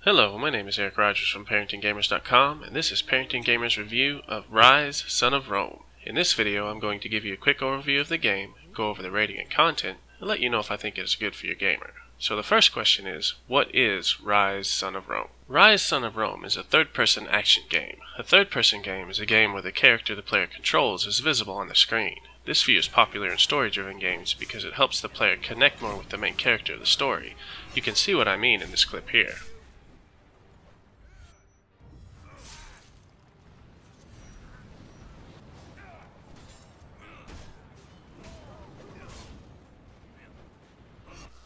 Hello, my name is Eric Rogers from ParentingGamers.com, and this is Parenting Gamers' review of Ryse, Son of Rome. In this video, I'm going to give you a quick overview of the game, go over the rating and content, and let you know if I think it is good for your gamer. So the first question is, what is Ryse, Son of Rome? Ryse, Son of Rome is a third-person action game. A third-person game is a game where the character the player controls is visible on the screen. This view is popular in story-driven games because it helps the player connect more with the main character of the story. You can see what I mean in this clip here.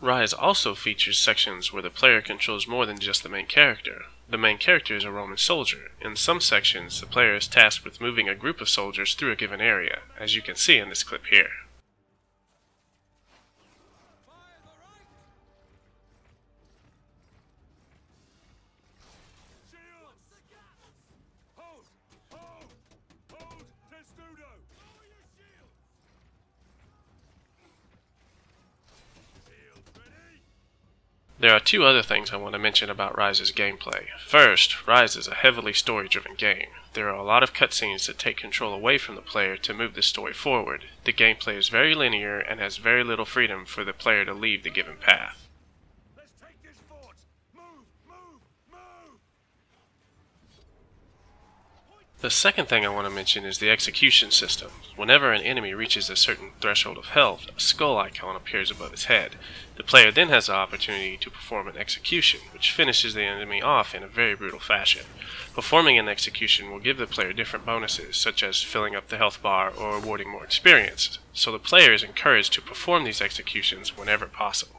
Ryse also features sections where the player controls more than just the main character. The main character is a Roman soldier. In some sections, the player is tasked with moving a group of soldiers through a given area, as you can see in this clip here. There are two other things I want to mention about Ryse's gameplay. First, Ryse is a heavily story-driven game. There are a lot of cutscenes that take control away from the player to move the story forward. The gameplay is very linear and has very little freedom for the player to leave the given path. Let's take this fort. Move, move, move. The second thing I want to mention is the execution system. Whenever an enemy reaches a certain threshold of health, a skull icon appears above its head. The player then has the opportunity to perform an execution, which finishes the enemy off in a very brutal fashion. Performing an execution will give the player different bonuses, such as filling up the health bar or awarding more experience, so the player is encouraged to perform these executions whenever possible.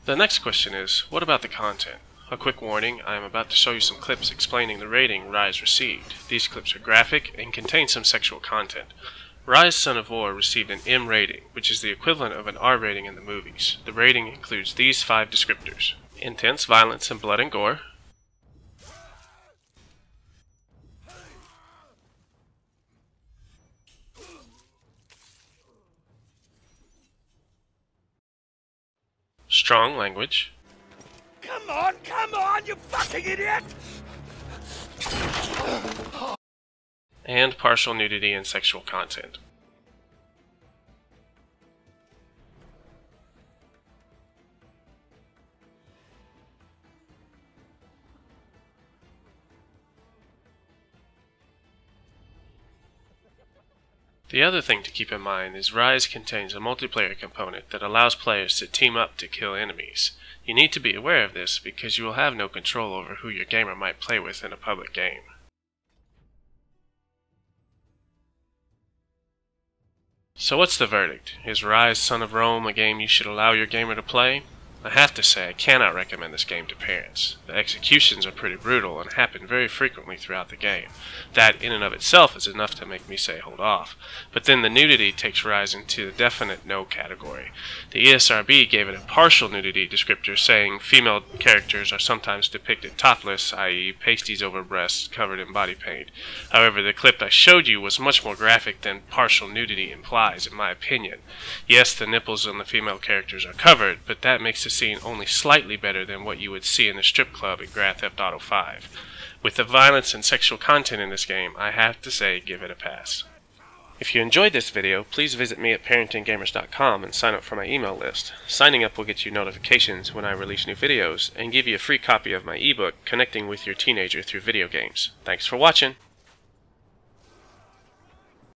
The next question is, what about the content? A quick warning, I am about to show you some clips explaining the rating Ryse received. These clips are graphic and contain some sexual content. Ryse, Son of War received an M rating, which is the equivalent of an R rating in the movies. The rating includes these 5 descriptors: intense violence and blood and gore, strong language, Come on, you fucking idiot! and partial nudity and sexual content. The other thing to keep in mind is Ryse contains a multiplayer component that allows players to team up to kill enemies. You need to be aware of this because you will have no control over who your gamer might play with in a public game. So what's the verdict? Is Ryse, Son of Rome a game you should allow your gamer to play? I have to say I cannot recommend this game to parents. The executions are pretty brutal and happen very frequently throughout the game. That in and of itself is enough to make me say hold off. But then the nudity takes Ryse into the definite no category. The ESRB gave it a partial nudity descriptor, saying female characters are sometimes depicted topless, i.e. pasties over breasts covered in body paint. However, the clip I showed you was much more graphic than partial nudity implies, in my opinion. Yes, the nipples on the female characters are covered, but that makes the scene only slightly better than what you would see in the strip club in Grand Theft Auto 5. With the violence and sexual content in this game, I have to say give it a pass. If you enjoyed this video, please visit me at ParentingGamers.com and sign up for my email list. Signing up will get you notifications when I release new videos and give you a free copy of my ebook, Connecting with Your Teenager Through Video Games. Thanks for watching!